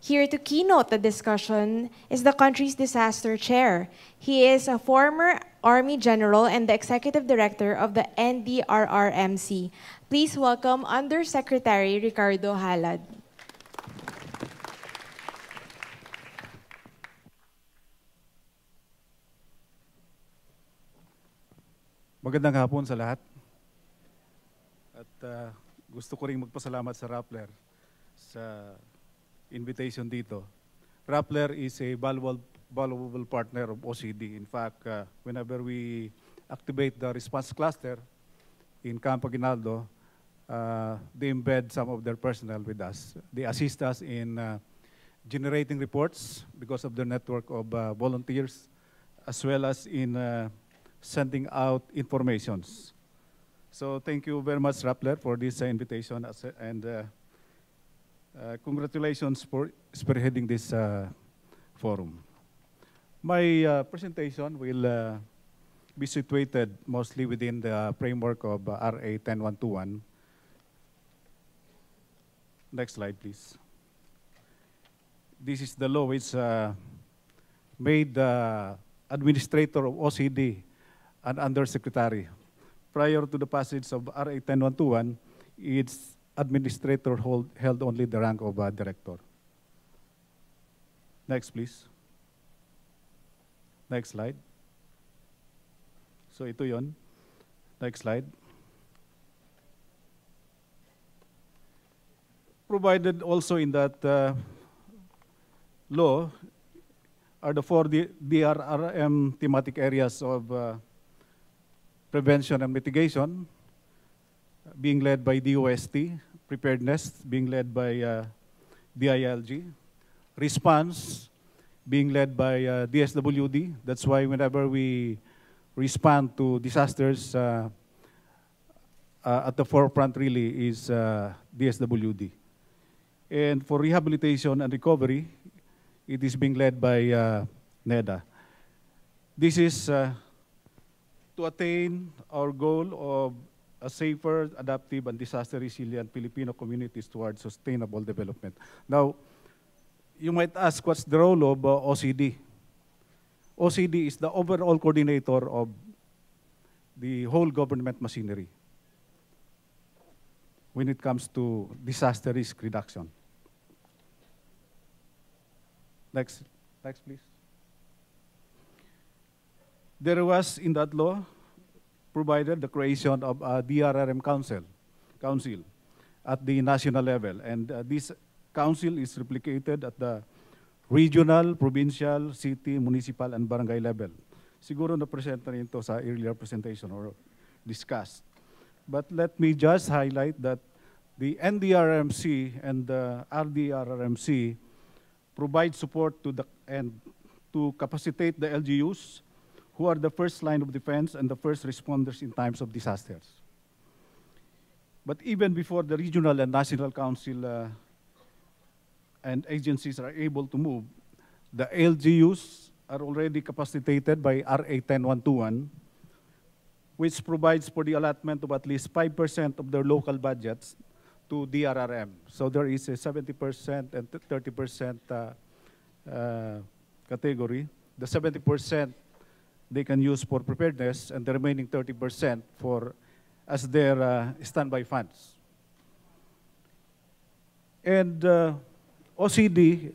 Here to keynote the discussion is the country's disaster chair. He is a former Army General and the Executive Director of the NDRRMC. Please welcome Undersecretary Ricardo Halad. Magandang hapon sa lahat. At gusto ko rin magpasalamat sa Rappler sa invitation dito. Rappler is a valuable partner of OCD. In fact, whenever we activate the response cluster in Campo Aguinaldo, they embed some of their personnel with us. They assist us in generating reports because of their network of volunteers, as well as in sending out informations. So thank you very much, Rappler, for this invitation, and congratulations for spearheading this forum. My presentation will be situated mostly within the framework of RA 10121. Next slide, please. This is the law which made the administrator of OCD an undersecretary. Prior to the passage of RA 10121, its administrator held only the rank of director. Next, please. Next slide. So ito yon. Next slide. Provided also in that law are the 4 DRRM thematic areas of prevention and mitigation, being led by DOST, preparedness, being led by DILG, response, being led by DSWD. That's why whenever we respond to disasters, at the forefront really is DSWD. And for rehabilitation and recovery, it is being led by NEDA. This is to attain our goal of a safer, adaptive, and disaster-resilient Filipino communities towards sustainable development. Now, you might ask, what's the role of OCD? OCD is the overall coordinator of the whole government machinery when it comes to disaster risk reduction. Next, please. There was, in that law, provided the creation of a DRRM council at the national level. And this council is replicated at the regional, provincial, city, municipal, and barangay level. Siguro na-present na rin ito sa earlier presentation or discussed. But let me just highlight that the NDRRMC and the RDRRMC provide support to to capacitate the LGUs, who are the first line of defense and the first responders in times of disasters. But even before the regional and national council and agencies are able to move, the LGUs are already capacitated by RA 10121, which provides for the allotment of at least 5% of their local budgets to DRRM. So there is a 70% and 30% category. The 70% they can use for preparedness, and the remaining 30% as their standby funds. And OCD,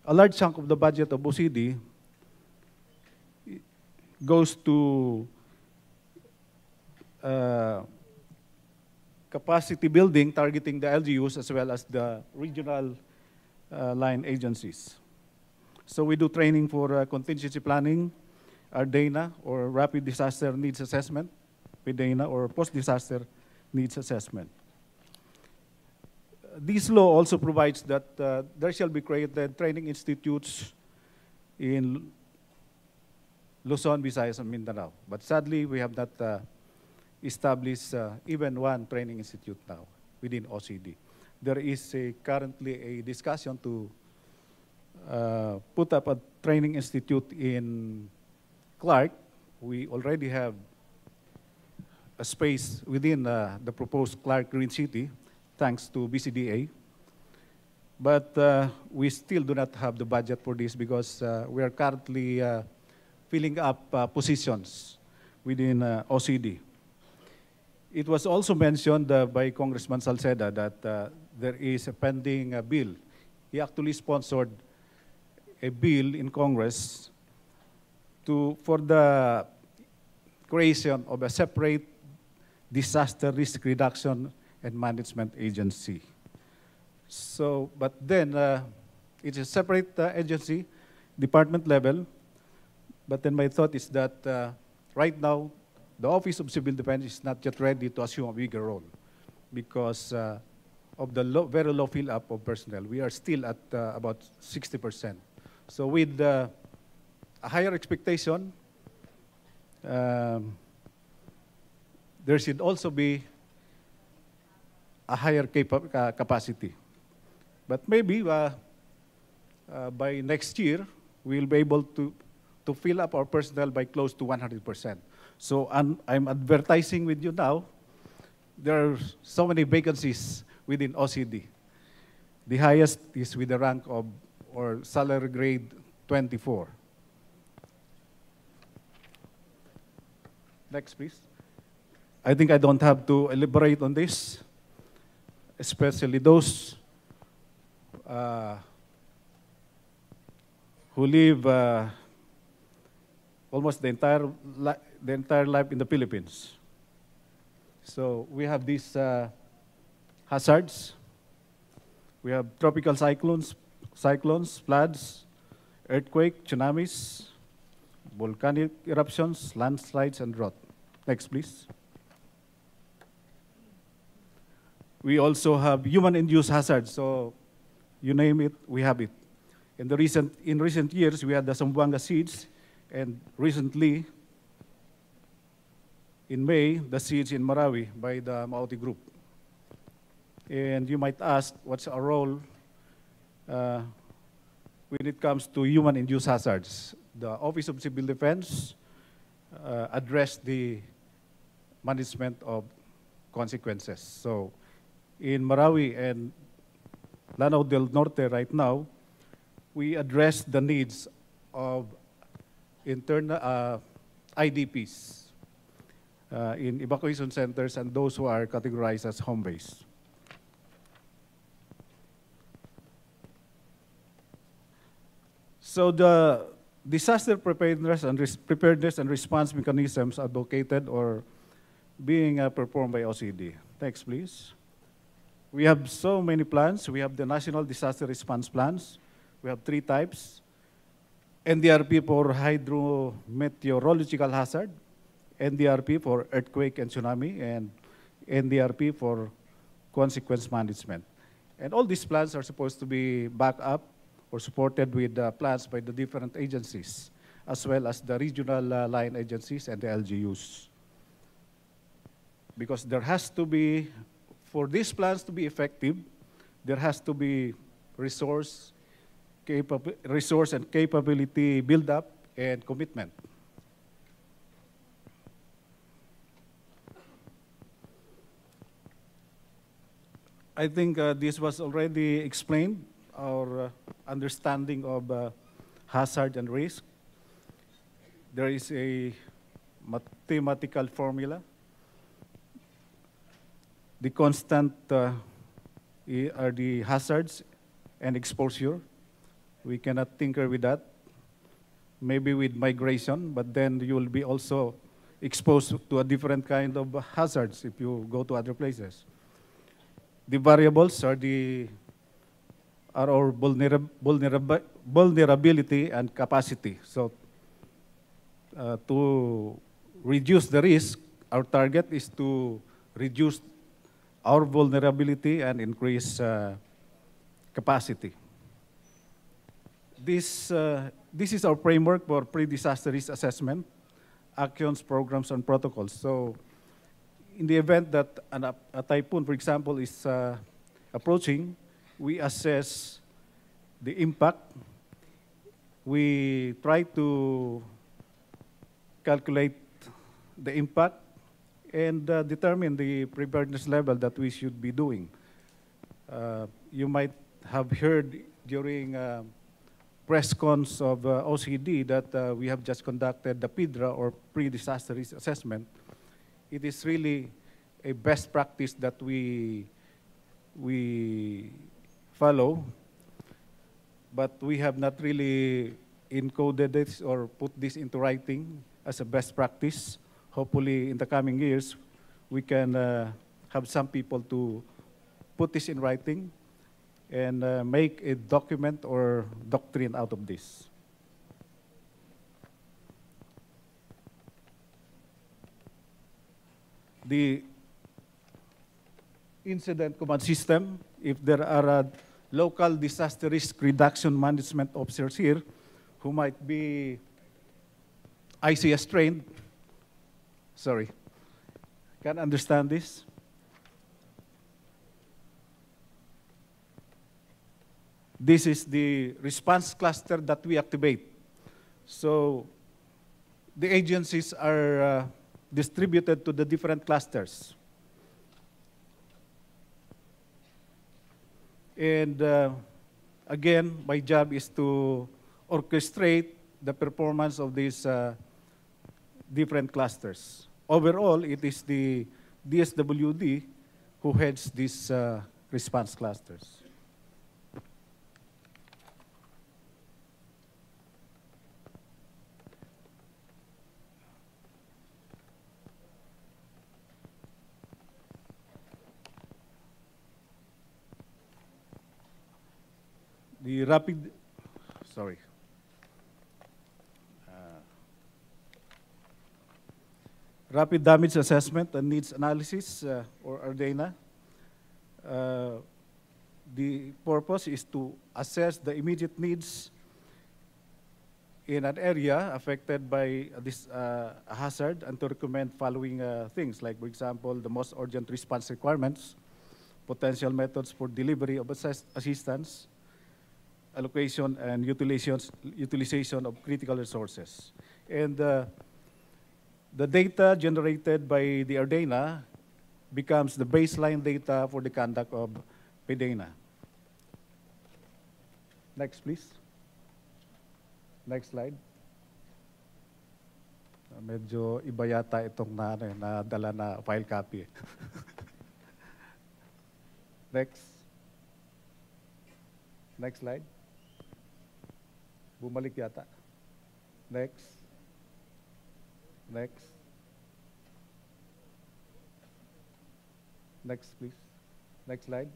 a large chunk of the budget of OCD goes to capacity building, targeting the LGUs as well as the regional line agencies. So we do training for contingency planning, RDANA, or Rapid Disaster Needs Assessment, PDANA, or Post-Disaster Needs Assessment. This law also provides that there shall be created training institutes in Luzon, Visayas, and Mindanao. But sadly, we have not established even one training institute now within OCD. There is currently a discussion to put up a training institute in Clark. We already have a space within the proposed Clark Green City, thanks to BCDA. But we still do not have the budget for this because we are currently filling up positions within OCD. It was also mentioned by Congressman Salceda that there is a pending bill. He actually sponsored a bill in Congress for the creation of a separate disaster risk reduction and management agency. So, but then it's a separate agency, department level. But then my thought is that right now, the Office of Civil Defense is not yet ready to assume a bigger role because of the very low fill-up of personnel. We are still at about 60%. So with a higher expectation, there should also be a higher capacity. But maybe by next year, we'll be able to fill up our personnel by close to 100%. So I'm advertising with you now. There are so many vacancies within OCD. The highest is with the rank of, or salary grade 24. Next, please. I think I don't have to elaborate on this, especially those who live almost the entire life in the Philippines. So we have these hazards. We have tropical cyclones, floods, earthquake, tsunamis, volcanic eruptions, landslides, and drought. Next, please. We also have human-induced hazards. So you name it, we have it. In recent years, we had the Zamboanga siege, and recently, in May, the siege in Marawi by the Maoti group. And you might ask, what's our role when it comes to human-induced hazards? The Office of Civil Defense addressed the management of consequences. So in Marawi and Lanao del Norte right now, we address the needs of internal IDPs in evacuation centers and those who are categorized as home base. So the disaster preparedness and response mechanisms advocated or being performed by OCD. Next, please. We have so many plans. We have the National Disaster Response Plans. We have 3 types. NDRP for hydrometeorological hazard, NDRP for earthquake and tsunami, and NDRP for consequence management. And all these plans are supposed to be backed up or supported with plans by the different agencies, as well as the regional line agencies and the LGUs. Because there has to be, for these plans to be effective, there has to be resource and capability build-up and commitment. I think this was already explained, our understanding of hazard and risk. There is a mathematical formula. The constant are the hazards and exposure. We cannot tinker with that. Maybe with migration, but then you will be also exposed to a different kind of hazards if you go to other places. The variables are our vulnerability and capacity. So to reduce the risk, our target is to reduce our vulnerability and increase capacity. This is our framework for pre-disaster risk assessment, actions, programs, and protocols. So in the event that a typhoon, for example, is approaching, we assess the impact. We try to calculate the impact and determine the preparedness level that we should be doing. You might have heard during press cons of OCD that we have just conducted the PIDRA, or pre-disaster risk assessment. It is really a best practice that we follow, but we have not really encoded this or put this into writing as a best practice. Hopefully, in the coming years, we can have some people to put this in writing and make a document or doctrine out of this. The incident command system, if there are local disaster risk reduction management officers here who might be ICS trained, can understand this. This is the response cluster that we activate. So the agencies are distributed to the different clusters. And again, my job is to orchestrate the performance of these different clusters. Overall, it is the DSWD who heads these response clusters. The rapid damage assessment and needs analysis, or RDANA. The purpose is to assess the immediate needs in an area affected by this hazard and to recommend following things, like, for example, the most urgent response requirements, potential methods for delivery of assistance, allocation and utilization of critical resources. And the data generated by the RDANA becomes the baseline data for the conduct of PDANA. Next, please. Next slide. Medyo iba yata itong nadala na file copy. Next. Next slide. Bumalik yata. Next. Next. Next, please. Next slide.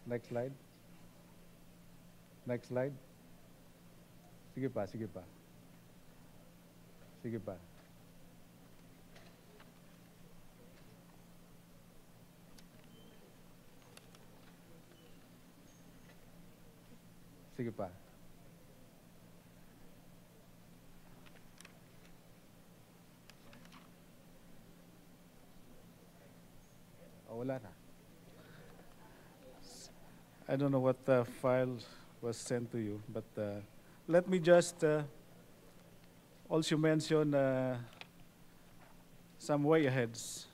Next slide. Next slide. Sige pa, sige pa. Sige pa. Sige pa. Wala na. I don't know what file was sent to you, but let me just also mention some way aheads.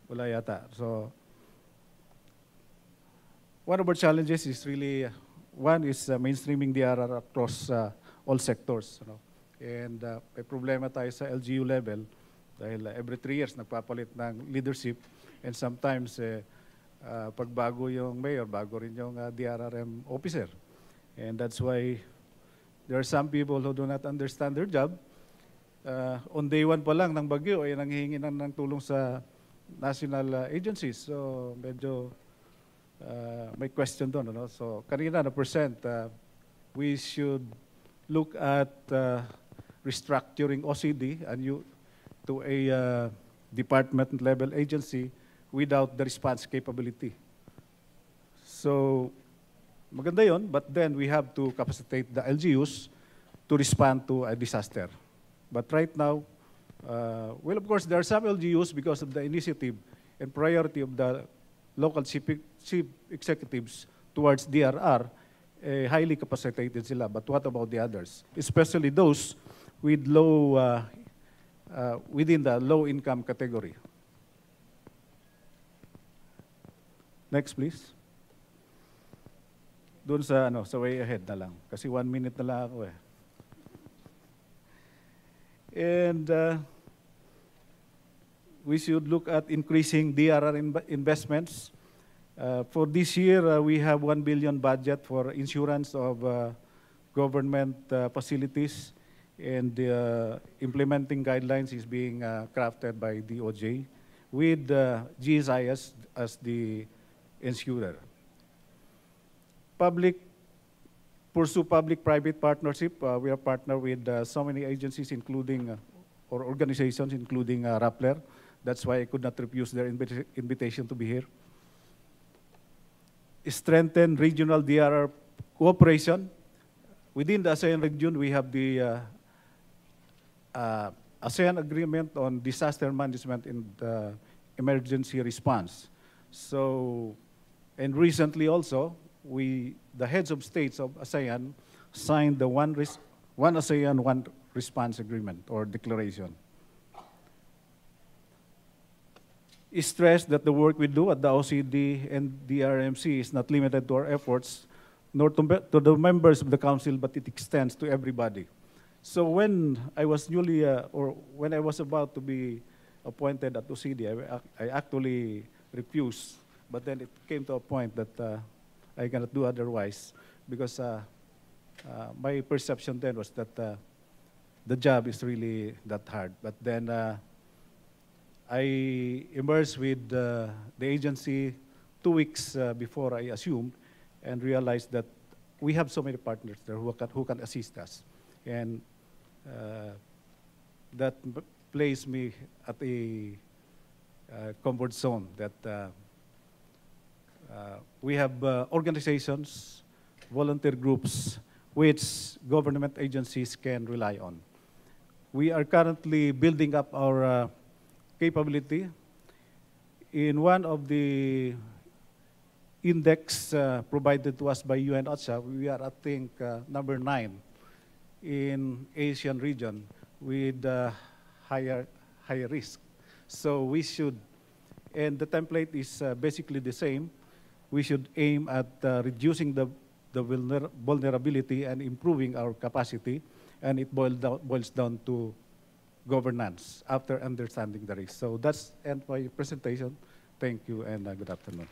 Wala yata. So, one of our challenges is really, one is mainstreaming DRR across all sectors. You know? And may problema tayo sa LGU level dahil every 3 years nagpapalit ng leadership, and sometimes pag bago yung mayor, bago rin yung DRRM officer. And that's why there are some people who do not understand their job. On day 1 pa lang ng bagyo ay nanghihingi ng tulong sa national agencies. So medyo may question doon. Ano? So kanina na percent, we should look at restructuring OCD and to a department-level agency without the response capability. So, maganda yun, but then we have to capacitate the LGUs to respond to a disaster. But right now, well, of course, there are some LGUs because of the initiative and priority of the local chief executives towards DRR, highly capacitated sila. But what about the others? Especially those with low within the low-income category. Next, please. Doon sa, sa way ahead na lang. Kasi 1 minute na lang ako eh. And we should look at increasing DRR investments. For this year, we have 1 billion budget for insurance of government facilities, and implementing guidelines is being crafted by DOJ with GSIS as the insurer. Pursue public-private partnership. We are partnered with so many agencies, including, or organizations, including Rappler. That's why I could not refuse their invitation to be here. Strengthen regional DRR cooperation. Within the ASEAN region, we have the ASEAN Agreement on Disaster Management and Emergency Response. So, and recently also, the heads of states of ASEAN signed the One ASEAN, One Response Agreement or declaration. Stress that the work we do at the OCD and the RMC is not limited to our efforts, nor to the members of the council, but it extends to everybody. So when I was when I was about to be appointed at OCD, I actually refused, but then it came to a point that I cannot do otherwise, because my perception then was that the job is really that hard. But then I emerged with the agency 2 weeks before I assumed, and realized that we have so many partners there who can assist us. And that placed me at a comfort zone that we have organizations, volunteer groups, which government agencies can rely on. We are currently building up our capability. In one of the index provided to us by UN OCHA, we are, I think, number 9 in Asian region with higher risk. So we should, and the template is basically the same. We should aim at reducing the vulnerability and improving our capacity, and it boils down to governance after understanding the risk. So that's end my presentation. Thank you, and good afternoon.